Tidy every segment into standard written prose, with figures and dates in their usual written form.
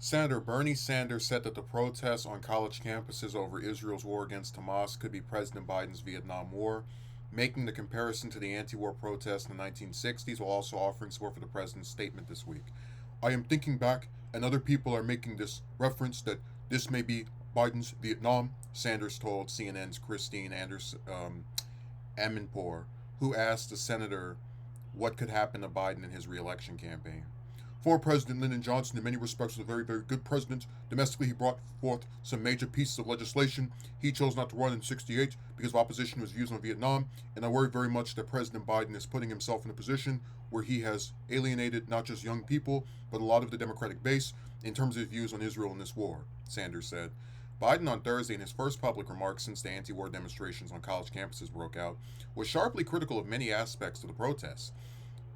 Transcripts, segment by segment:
Senator Bernie Sanders said that the protests on college campuses over Israel's war against Hamas could be President Biden's Vietnam War, making the comparison to the anti war protests in the 1960s while also offering support for the president's statement this week. I am thinking back, and other people are making this reference that this may be Biden's Vietnam, Sanders told CNN's Christine Amanpour, who asked the senator what could happen to Biden in his reelection campaign. Former President Lyndon Johnson, in many respects, was a very, very good president. Domestically, he brought forth some major pieces of legislation. He chose not to run in '68 because of opposition to his views on Vietnam, and I worry very much that President Biden is putting himself in a position where he has alienated not just young people, but a lot of the Democratic base in terms of his views on Israel in this war, Sanders said. Biden on Thursday, in his first public remarks since the anti-war demonstrations on college campuses broke out, was sharply critical of many aspects of the protests.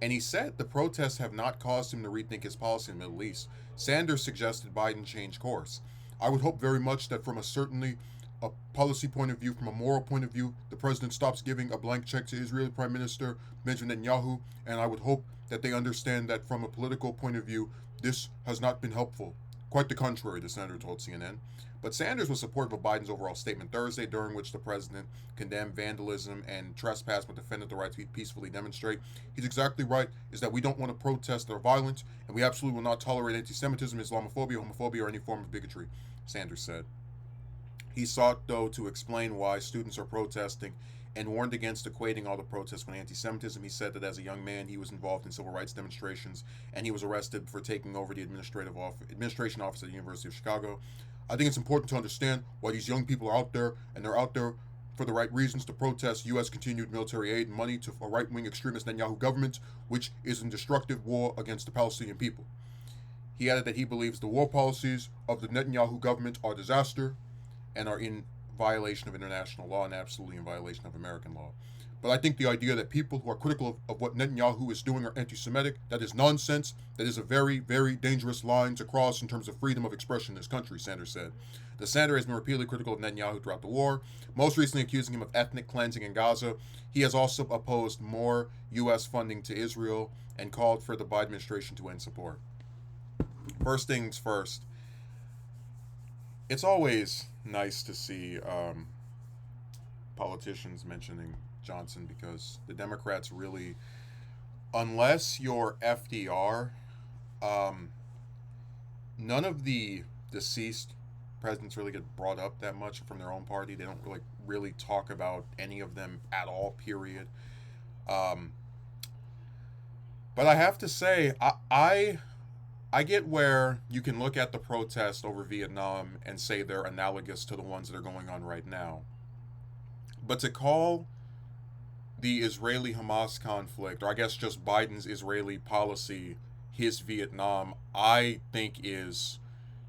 And he said the protests have not caused him to rethink his policy in the Middle East. Sanders suggested Biden change course. I would hope very much that from a policy point of view, from a moral point of view, the president stops giving a blank check to Israeli Prime Minister Benjamin Netanyahu, and I would hope that they understand that from a political point of view, this has not been helpful. Quite the contrary, the senator told CNN. But Sanders was supportive of Biden's overall statement Thursday, during which the president condemned vandalism and trespass but defended the right to peacefully demonstrate. He's exactly right, is that we don't want to protest that are violent, and we absolutely will not tolerate anti-Semitism, Islamophobia, homophobia, or any form of bigotry, Sanders said. He sought, though, to explain why students are protesting and warned against equating all the protests with anti-Semitism. He said that as a young man, he was involved in civil rights demonstrations, and he was arrested for taking over the administration office at the University of Chicago. I think it's important to understand why these young people are out there, and they're out there for the right reasons to protest U.S. continued military aid and money to a right-wing extremist Netanyahu government, which is in destructive war against the Palestinian people. He added that he believes the war policies of the Netanyahu government are disaster and are in violation of international law and absolutely in violation of American law. But I think the idea that people who are critical of what Netanyahu is doing are anti-Semitic, that is nonsense. That is a very, very dangerous line to cross in terms of freedom of expression in this country, Sanders said. The senator has been repeatedly critical of Netanyahu throughout the war, most recently accusing him of ethnic cleansing in Gaza. He has also opposed more U.S. funding to Israel and called for the Biden administration to end support. First things first, it's always nice to see politicians mentioning Johnson because the Democrats really, unless you're FDR, um, none of the deceased presidents really get brought up that much from their own party. They don't really talk about any of them at all. Period. Um, but I have to say, I get where you can look at the protest over Vietnam and say they're analogous to the ones that are going on right now. But to call the Israeli Hamas conflict, or I guess just Biden's Israeli policy, his Vietnam, I think is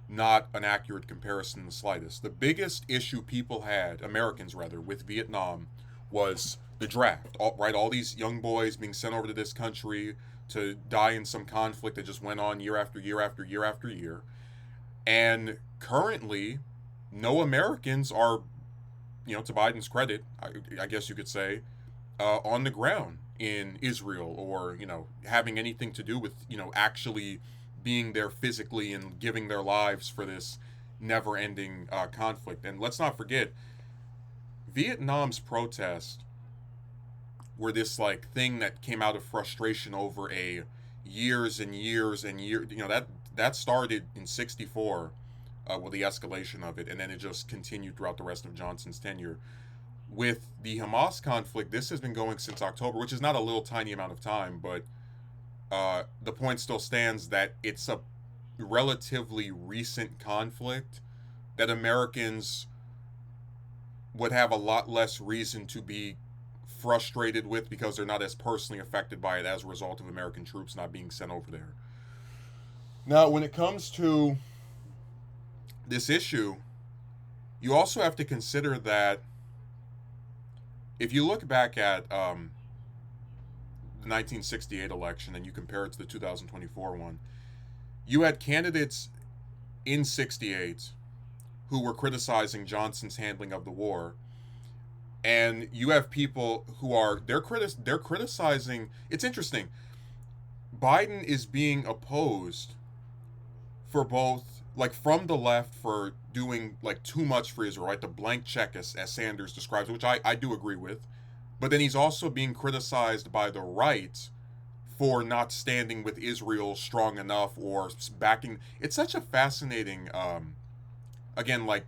not an accurate comparison in the slightest. The biggest issue people had, Americans rather, with Vietnam was the draft. All these young boys being sent over to this country to die in some conflict that just went on year after year after year after year. And currently, no Americans are, to Biden's credit, I guess you could say, on the ground in Israel or, having anything to do with, actually being there physically and giving their lives for this never ending conflict. And let's not forget, Vietnam's protest were this thing that came out of frustration over a years and years and years. That started in '64 with the escalation of it, and then it just continued throughout the rest of Johnson's tenure. With the Hamas conflict, this has been going since October, which is not a little tiny amount of time, but the point still stands that it's a relatively recent conflict that Americans would have a lot less reason to be frustrated with because they're not as personally affected by it as a result of American troops not being sent over there. Now, when it comes to this issue, you also have to consider that if you look back at the 1968 election and you compare it to the 2024 one, you had candidates in '68 who were criticizing Johnson's handling of the war, and you have people who are they're criticizing. It's interesting. Biden is being opposed for both like from the left for doing like too much for Israel, right? The blank check, as Sanders describes, which I do agree with. But then he's also being criticized by the right for not standing with Israel strong enough or backing. It's such a fascinating, again, like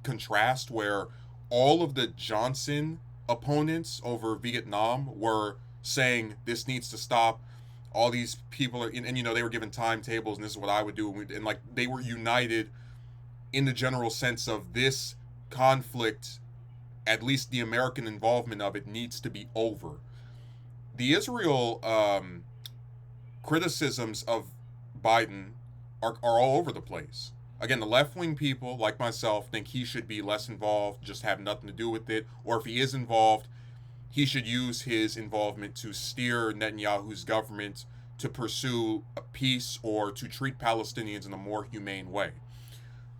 contrast where all of the Johnson opponents over Vietnam were saying this needs to stop. All these people are, and you know, they were given timetables, and this is what I would do, and like they were united in the general sense of this conflict, at least the American involvement of it, needs to be over. The Israel criticisms of Biden are all over the place. Again, the left wing people, like myself, think he should be less involved, just have nothing to do with it. Or if he is involved, he should use his involvement to steer Netanyahu's government to pursue a peace or to treat Palestinians in a more humane way.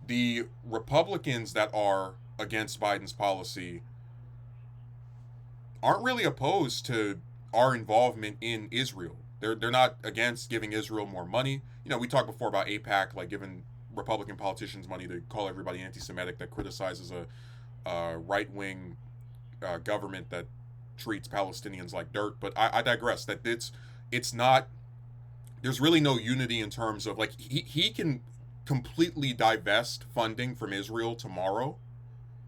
The Republicans that are against Biden's policy aren't really opposed to our involvement in Israel. They're not against giving Israel more money. You know, we talked before about AIPAC, like giving Republican politicians money to call everybody anti-Semitic that criticizes a right-wing government that treats Palestinians like dirt. But I digress. That it's not. There's really no unity in terms of like he can completely divest funding from Israel tomorrow,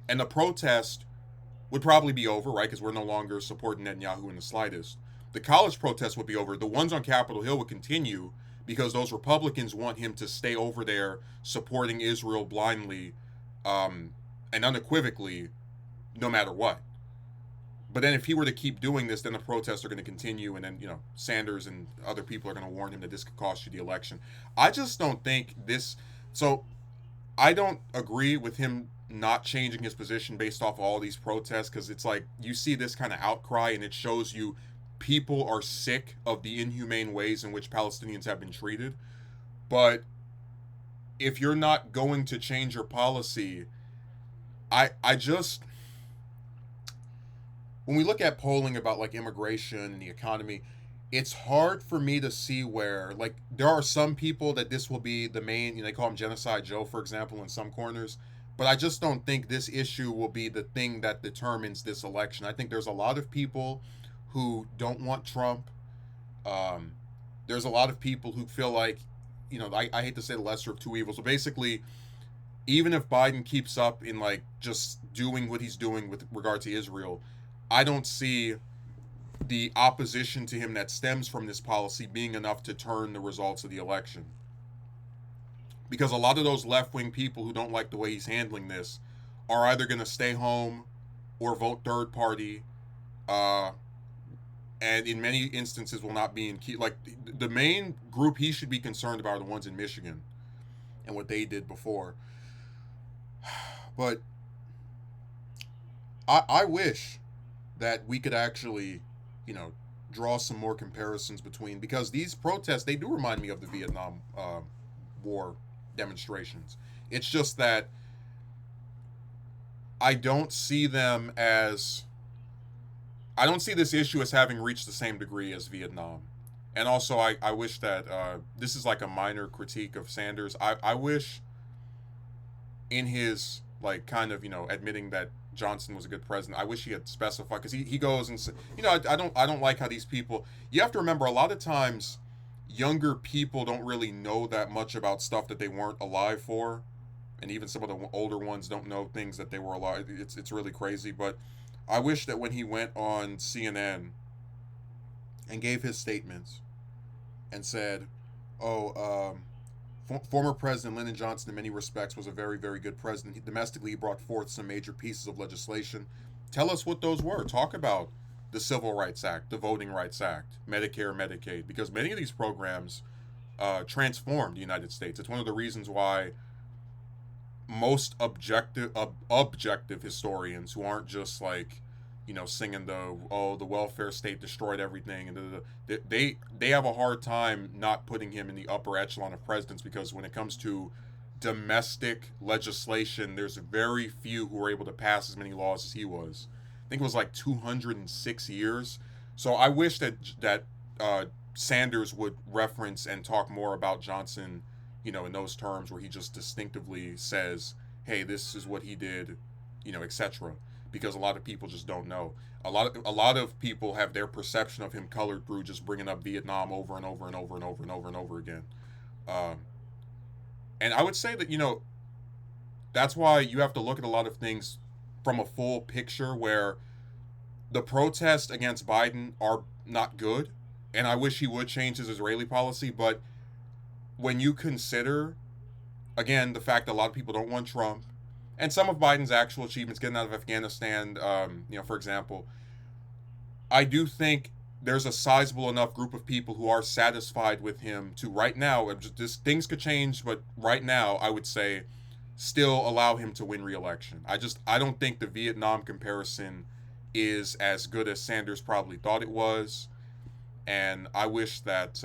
and the protest would probably be over, right? Because we're no longer supporting Netanyahu in the slightest. The college protests would be over. The ones on Capitol Hill would continue because those Republicans want him to stay over there supporting Israel blindly and unequivocally, no matter what. But then if he were to keep doing this, then the protests are going to continue, and then, you know, Sanders and other people are going to warn him that this could cost you the election. I just don't think this. So I don't agree with him not changing his position based off all these protests, because it's like you see this kind of outcry and it shows you people are sick of the inhumane ways in which Palestinians have been treated. But if you're not going to change your policy, I just, when we look at polling about like immigration and the economy, it's hard for me to see where, like, there are some people that this will be the main, you know, they call him Genocide Joe, for example, in some corners. But I just don't think this issue will be the thing that determines this election. I think there's a lot of people who don't want Trump. Um, there's a lot of people who feel like, you know, I hate to say the lesser of two evils, but basically, even if Biden keeps up in like just doing what he's doing with regard to Israel, I don't see the opposition to him that stems from this policy being enough to turn the results of the election. Because a lot of those left wing people who don't like the way he's handling this are either going to stay home or vote third party, uh, and in many instances will not be in key. Like the main group he should be concerned about are the ones in Michigan and what they did before. But I wish that we could actually, you know, draw some more comparisons between, because these protests, they do remind me of the Vietnam War demonstrations. It's just that I don't see them as, I don't see this issue as having reached the same degree as Vietnam. And also, I wish that this is like a minor critique of Sanders. I wish in his, like, kind of, you know, admitting that Johnson was a good president, I wish he had specified, because he goes and says, you know, I don't like how these people, you have to remember a lot of times younger people don't really know that much about stuff that they weren't alive for, and even some of the older ones don't know things that they were alive. It's really crazy. But I wish that when he went on CNN and gave his statements and said, "Oh, former President Lyndon Johnson, in many respects, was a very, very good president. Domestically, he brought forth some major pieces of legislation." Tell us what those were. Talk about the Civil Rights Act, the Voting Rights Act, Medicare, Medicaid, because many of these programs transformed the United States. It's one of the reasons why most objective historians who aren't just like, you know, singing the welfare state destroyed everything, and they have a hard time not putting him in the upper echelon of presidents, because when it comes to domestic legislation, there's very few who are able to pass as many laws as he was. I think it was like 206 years. So I wish that Sanders would reference and talk more about Johnson in those terms where he just distinctively says, "Hey, this is what he did," etc. Because a lot of people just don't know. A lot of people have their perception of him colored through just bringing up Vietnam over and over and over and over and over and over again. Um, and I would say that that's why you have to look at a lot of things from a full picture where the protests against Biden are not good, and I wish he would change his Israeli policy. But when you consider, again, the fact that a lot of people don't want Trump, and some of Biden's actual achievements getting out of Afghanistan, for example, I do think there's a sizable enough group of people who are satisfied with him to right now. Just things could change, but right now, I would say, still allow him to win re-election. I don't think the Vietnam comparison is as good as Sanders probably thought it was, and I wish that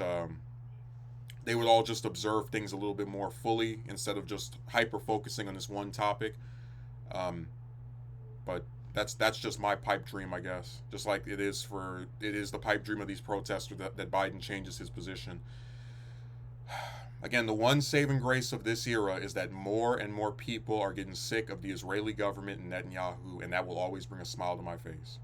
they would all just observe things a little bit more fully instead of just hyper focusing on this one topic. Um, but that's just my pipe dream, I guess. Just like it is the pipe dream of these protesters that Biden changes his position. Again, the one saving grace of this era is that more and more people are getting sick of the Israeli government and Netanyahu, and that will always bring a smile to my face.